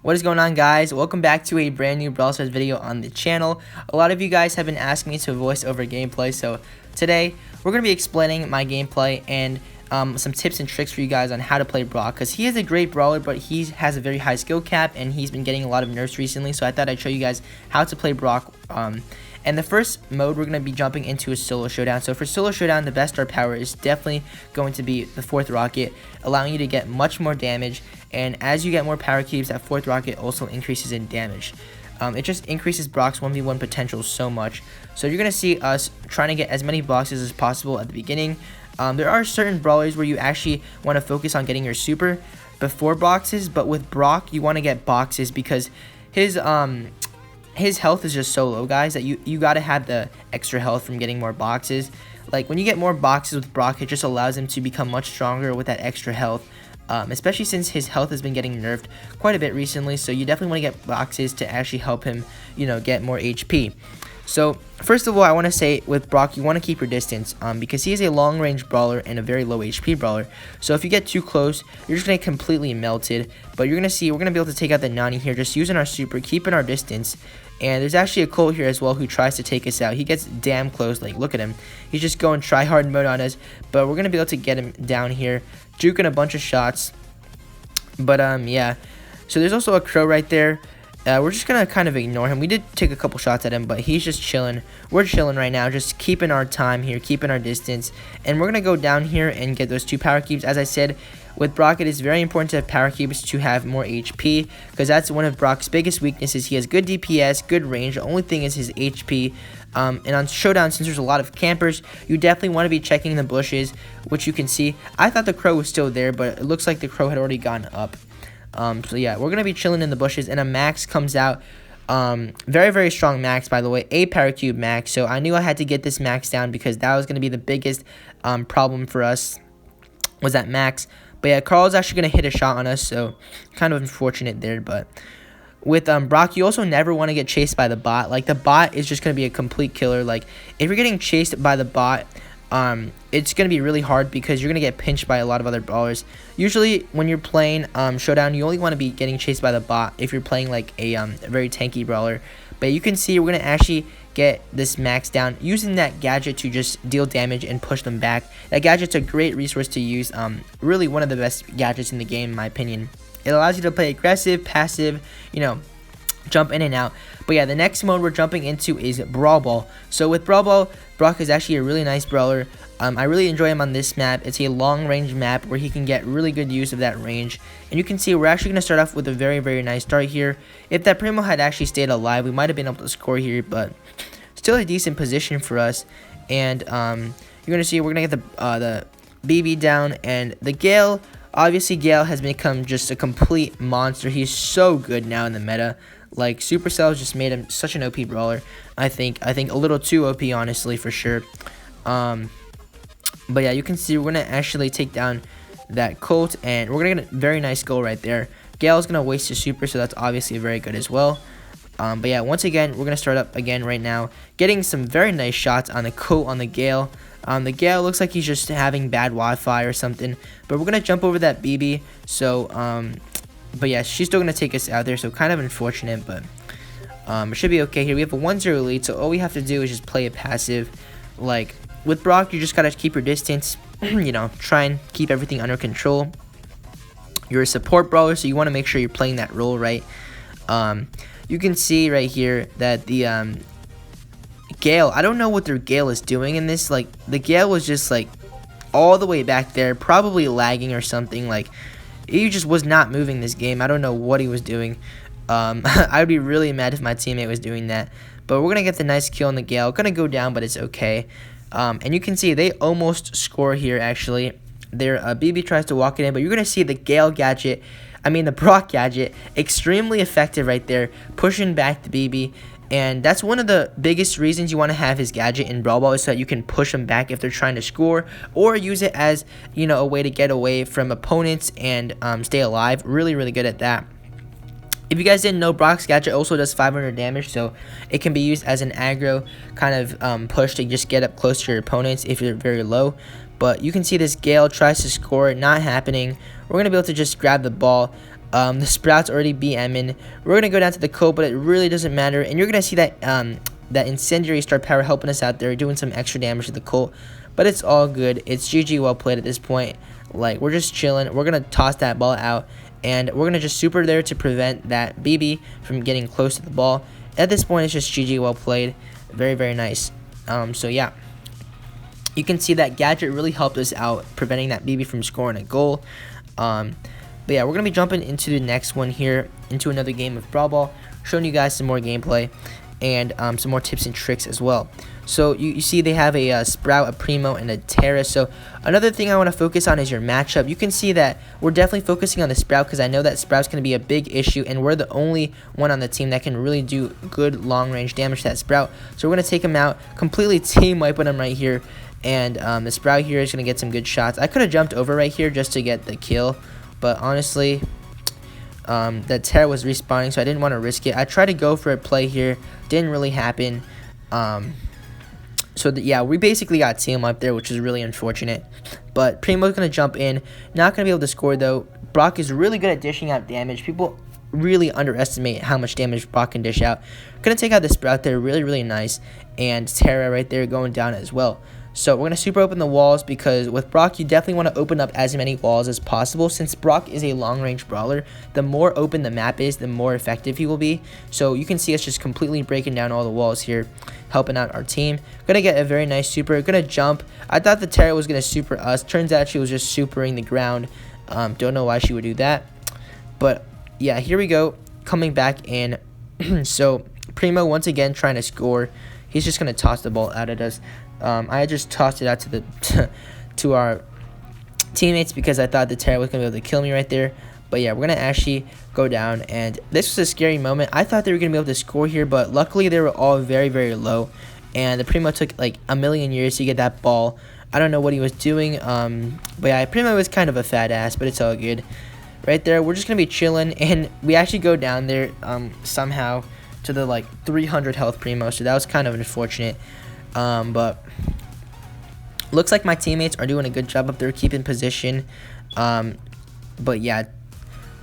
What is going on, guys? Welcome back to a brand new Brawl Stars video on the channel. A lot of you guys have been asking me to voice over gameplay, so today we're going to be explaining my gameplay and some tips and tricks for you guys on how to play Brawl, because he is a great brawler, but he has a very high skill cap and he's been getting a lot of nerfs recently, so I thought I'd show you guys how to play Brawl. And the first mode we're going to be jumping into is solo showdown. So for solo showdown, the best star power is definitely going to be the 4th rocket, allowing you to get much more damage. And as you get more power cubes, that 4th rocket also increases in damage. It just increases Brock's 1v1 potential so much. So you're going to see us trying to get as many boxes as possible at the beginning. There are certain brawlers where you actually want to focus on getting your super before boxes, but with Brock you want to get boxes because his health is just so low, guys, that you got to have the extra health from getting more boxes. Like when you get more boxes with Brock, it just allows him to become much stronger with that extra health. Especially since his health has been getting nerfed quite a bit recently, so you definitely want to get boxes to actually help him, get more HP. So first of all, I want to say with Brock, you want to keep your distance because he is a long-range brawler and a very low HP brawler. So if you get too close, you're just going to get melted. But you're going to see we're going to be able to take out the Nani here just using our super, keeping our distance. And there's actually a Colt here as well who tries to take us out. He gets damn close. Like, look at him. He's just going try-hard mode on us. But we're going to be able to get him down here, juking a bunch of shots. But, yeah. So there's also a Crow right there. We're just going to kind of ignore him. We did take a couple shots at him, but he's just chilling. We're chilling right now, just keeping our time here, keeping our distance. And we're going to go down here and get those 2 power cubes. As I said, with Brock, it is very important to have power cubes to have more HP, because that's one of Brock's biggest weaknesses. He has good DPS, good range. The only thing is his HP. And on Showdown, since there's a lot of campers, you definitely want to be checking the bushes, which you can see. I thought the Crow was still there, but it looks like the Crow had already gone up. So yeah, we're going to be chilling in the bushes, and a Max comes out. Very, very strong Max, by the way, a power cube Max. So I knew I had to get this Max down because that was going to be the biggest problem for us, was that Max. But yeah, Carl's actually going to hit a shot on us, so kind of unfortunate there. But with Brock, you also never want to get chased by the bot. Like, the bot is just going to be a complete killer. Like, if you're getting chased by the bot, it's going to be really hard because you're going to get pinched by a lot of other brawlers. Usually, when you're playing Showdown, you only want to be getting chased by the bot if you're playing, like, a very tanky brawler. But you can see we're going to actually get this Max down using that gadget to just deal damage and push them back. That gadget's a great resource to use. Really one of the best gadgets in the game, in my opinion. It allows you to play aggressive, passive, jump in and out. But yeah, the next mode we're jumping into is Brawl Ball. So with Brawl Ball, Brock is actually a really nice brawler. I really enjoy him on this map. It's a long range map where he can get really good use of that range. And you can see we're actually going to start off with a very, very nice start here. If that Primo had actually stayed alive, we might have been able to score here, but still a decent position for us. And you're going to see we're going to get the BB down, and the Gale. Obviously, Gale has become just a complete monster. He's so good now in the meta. Like, Supercell just made him such an OP brawler. I think a little too OP, honestly, for sure. But yeah, you can see we're going to actually take down that Colt, and we're going to get a very nice goal right there. Gale's going to waste his super, so that's obviously very good as well. But yeah, once again, we're going to start up again right now, getting some very nice shots on the Colt on the Gale. The Gale looks like he's just having bad Wi-Fi or something, but we're going to jump over that BB, so, but yeah, she's still going to take us out there, so kind of unfortunate, but it should be okay here. We have a 1-0 lead, so all we have to do is just play it passive. Like, with Brock, you just got to keep your distance, try and keep everything under control. You're a support brawler, so you want to make sure you're playing that role right. You can see right here that the Gale, I don't know what their Gale is doing in this. Like, the Gale was just like all the way back there, probably lagging or something. Like, he just was not moving this game. I don't know what he was doing. I would be really mad if my teammate was doing that. But we're gonna get the nice kill on the Gale. Gonna go down, but it's okay. And you can see they almost score here. Actually, their BB tries to walk it in, but you're gonna see the Gale gadget. The Brock gadget, extremely effective right there, pushing back the BB. And that's one of the biggest reasons you want to have his gadget in Brawl Ball, is so that you can push them back if they're trying to score, or use it as, a way to get away from opponents and stay alive. Really, really good at that. If you guys didn't know, Brock's gadget also does 500 damage, so it can be used as an aggro kind of push to just get up close to your opponents if you're very low. But you can see this Gale tries to score, not happening. We're going to be able to just grab the ball. The Sprouts already BMing. We're going to go down to the Colt, but it really doesn't matter. And you're going to see that that Incendiary Star Power helping us out there, doing some extra damage to the Colt. But it's all good. It's GG well played at this point. Like, we're just chilling. We're going to toss that ball out. And we're going to just super there to prevent that BB from getting close to the ball. At this point, it's just GG well played. Very, very nice. So, yeah. You can see that Gadget really helped us out, preventing that BB from scoring a goal. But yeah, we're going to be jumping into the next one here, into another game of Brawl Ball, showing you guys some more gameplay and some more tips and tricks as well. So you see they have a Sprout, a Primo, and a Terra. So another thing I want to focus on is your matchup. You can see that we're definitely focusing on the Sprout because I know that Sprout's going to be a big issue, and we're the only one on the team that can really do good long-range damage to that Sprout. So we're going to take him out, completely team wiping him right here, and the Sprout here is going to get some good shots. I could have jumped over right here just to get the kill, but honestly, that Terra was respawning, so I didn't want to risk it. I tried to go for a play here, didn't really happen. So yeah, we basically got team up there, which is really unfortunate. But Primo's going to jump in. Not going to be able to score, though. Brock is really good at dishing out damage. People really underestimate how much damage Brock can dish out. Going to take out the Sprout there. Really, really nice. And Terra right there going down as well. So we're going to super open the walls because with Brock, you definitely want to open up as many walls as possible. Since Brock is a long-range brawler, the more open the map is, the more effective he will be. So you can see us just completely breaking down all the walls here, helping out our team. Going to get a very nice super. Going to jump. I thought the Terra was going to super us. Turns out she was just supering the ground. Don't know why she would do that. But yeah, here we go. Coming back in. So Primo once again trying to score. He's just going to toss the ball out at us. I just tossed it out to the to our teammates because I thought the Terra was going to be able to kill me right there. But yeah, we're going to actually go down. And this was a scary moment. I thought they were going to be able to score here, but luckily they were all very, very low. And the Primo took like a million years to get that ball. I don't know what he was doing. But yeah, Primo was kind of a fat ass, but it's all good. Right there, we're just going to be chilling. And we actually go down there somehow to the like 300 health Primo. So that was kind of unfortunate. But looks like my teammates are doing a good job up there keeping position. But yeah,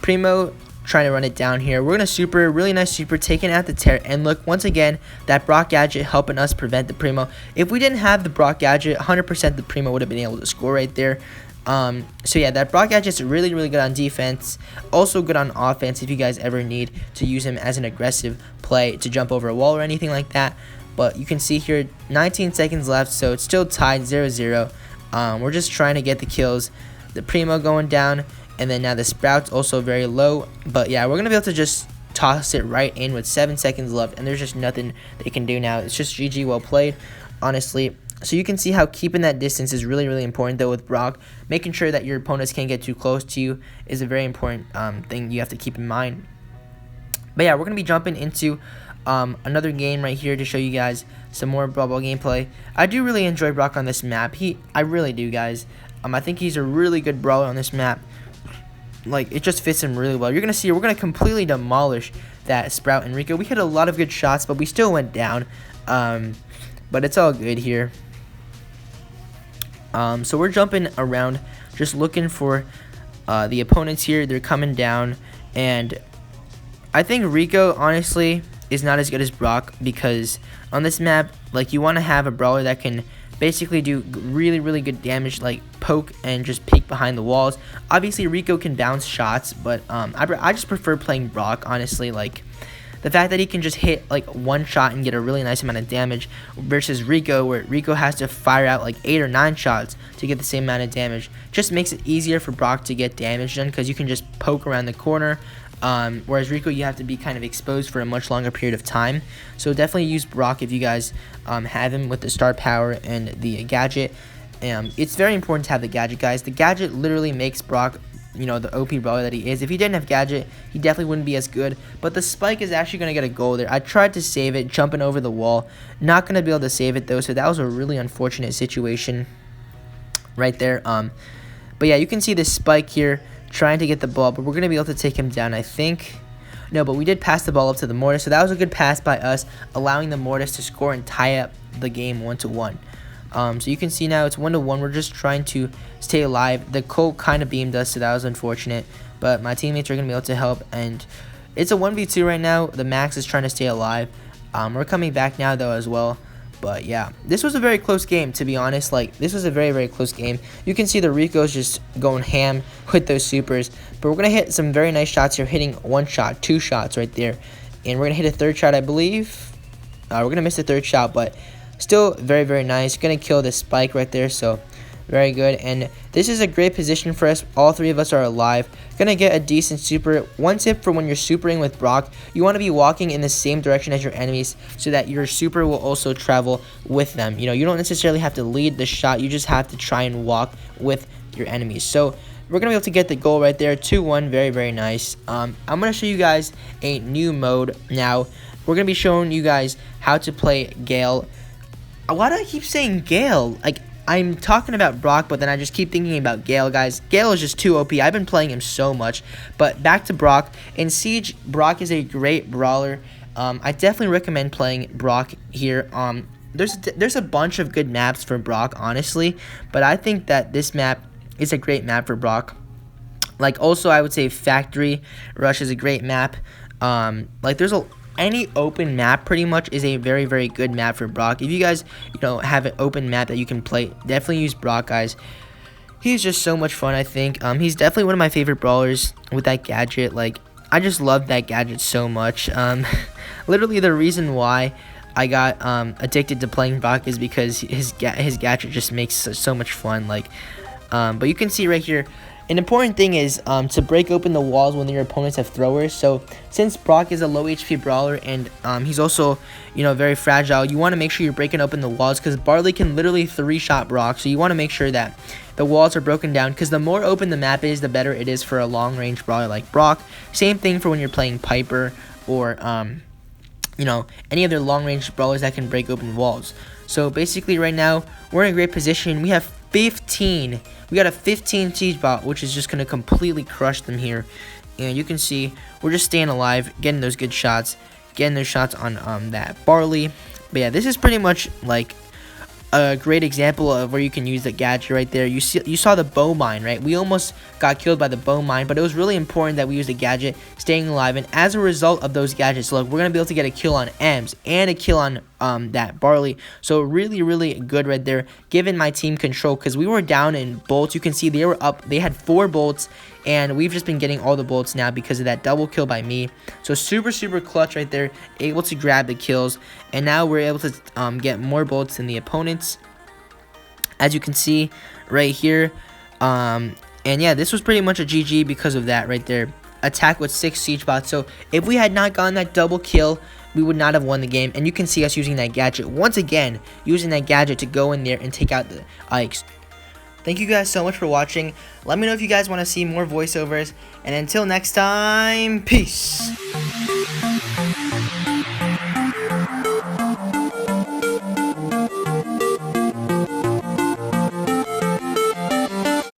Primo trying to run it down here. We're going to super, really nice super, taking out the Terra. And look, once again, that Brock Gadget helping us prevent the Primo. If we didn't have the Brock Gadget, 100% the Primo would have been able to score right there. So yeah, that Brock Gadget's really, really good on defense. Also good on offense if you guys ever need to use him as an aggressive play to jump over a wall or anything like that. But you can see here, 19 seconds left, so it's still tied 0-0. We're just trying to get the kills. The Primo going down, and then now the Sprout's also very low. But yeah, we're going to be able to just toss it right in with 7 seconds left, and there's just nothing they can do now. It's just GG well played, honestly. So you can see how keeping that distance is really, really important, though, with Brock. Making sure that your opponents can't get too close to you is a very important thing you have to keep in mind. But yeah, we're going to be jumping into another game right here to show you guys some more Brawl Ball gameplay. I do really enjoy Brock on this map. I really do, guys. I think he's a really good brawler on this map. Like, it just fits him really well. You're gonna see we're gonna completely demolish that Sprout and Rico. We hit a lot of good shots, but we still went down. But it's all good here. So we're jumping around, just looking for the opponents here. They're coming down, and I think Rico, honestly, is not as good as Brock because on this map, like, you want to have a brawler that can basically do really, really good damage, like poke and just peek behind the walls. Obviously, Rico can bounce shots, but I just prefer playing Brock, honestly. Like, the fact that he can just hit like one shot and get a really nice amount of damage versus Rico, where Rico has to fire out like 8 or 9 shots to get the same amount of damage, just makes it easier for Brock to get damage done because you can just poke around the corner. Whereas Rico, you have to be kind of exposed for a much longer period of time. So definitely use Brock if you guys have him with the star power and the gadget. It's very important to have the gadget, guys. The gadget literally makes Brock, you know, the OP brawler that he is. If he didn't have gadget, he definitely wouldn't be as good. But the spike is actually going to get a goal there. I tried to save it, jumping over the wall. Not going to be able to save it, though. So that was a really unfortunate situation right there. But yeah, you can see this spike here, trying to get the ball, but we're going to be able to take him down, I think. No, but we did pass the ball up to the Mortis, so that was a good pass by us, allowing the Mortis to score and tie up the game 1-1. So you can see now it's 1-1. We're just trying to stay alive. The Colt kind of beamed us, so that was unfortunate. But my teammates are going to be able to help. And it's a 1v2 right now. The Max is trying to stay alive. We're coming back now, though, as well. But yeah, this was a very close game, to be honest. Like, this was a very, very close game. You can see the Rico's just going ham with those supers. But we're going to hit some very nice shots here, hitting 1 shot, 2 shots right there. And we're going to hit a 3rd shot, I believe. We're going to miss the 3rd shot, but still very, very nice. Going to kill this spike right there, so very good. And this is a great position for us. All 3 of us are alive. Gonna get a decent super. One tip for when you're supering with Brock, you want to be walking in the same direction as your enemies so that your super will also travel with them. You know, you don't necessarily have to lead the shot. You just have to try and walk with your enemies. So we're gonna be able to get the goal right there, 2-1. Very, very nice. I'm gonna show you guys a new mode now. We're gonna be showing you guys how to play Gale. Why do I keep saying Gale? Like, I'm talking about Brock, but then I just keep thinking about Gale, guys. Gale is just too OP. I've been playing him so much. But back to Brock. In Siege, Brock is a great brawler. I definitely recommend playing Brock here. There's a bunch of good maps for Brock, honestly. But I think that this map is a great map for Brock. Like, also, I would say Factory Rush is a great map. Like, any open map pretty much is a very, very good map for Brock. If you guys, have an open map that you can play, definitely use Brock, guys. He's just so much fun, I think. He's definitely one of my favorite brawlers with that gadget. Like, I just love that gadget so much. Literally the reason why I got addicted to playing Brock is because his gadget just makes so much fun. Like, but you can see right here, an important thing is to break open the walls when your opponents have throwers. So since Brock is a low HP brawler and he's also, very fragile, you want to make sure you're breaking open the walls because Barley can literally 3-shot Brock. So you want to make sure that the walls are broken down because the more open the map is, the better it is for a long-range brawler like Brock. Same thing for when you're playing Piper or, any other long-range brawlers that can break open walls. So basically right now, we're in a great position. We have 15. We got a 15 siege bot, which is just going to completely crush them here. And you can see we're just staying alive, getting those good shots, getting those shots on that Barley. But yeah, this is pretty much like a great example of where you can use the gadget right there. You saw the bow mine, right? We almost got killed by the bow mine, but it was really important that we use the gadget, staying alive. And as a result of those gadgets, look, we're gonna be able to get a kill on Ems and a kill on that Barley. So really, really good right there, giving my team control because we were down in bolts. You can see they were up. They had 4 bolts, and we've just been getting all the bolts now because of that double kill by me. So super, super clutch right there, able to grab the kills, and now we're able to get more bolts than the opponents, as you can see right here. And yeah, this was pretty much a GG because of that right there. Attack with 6 siege bots. So if we had not gotten that double kill, we would not have won the game. And you can see us using that gadget once again, using that gadget to go in there and take out the Ikes. Thank you guys so much for watching. Let me know if you guys want to see more voiceovers. And until next time, peace.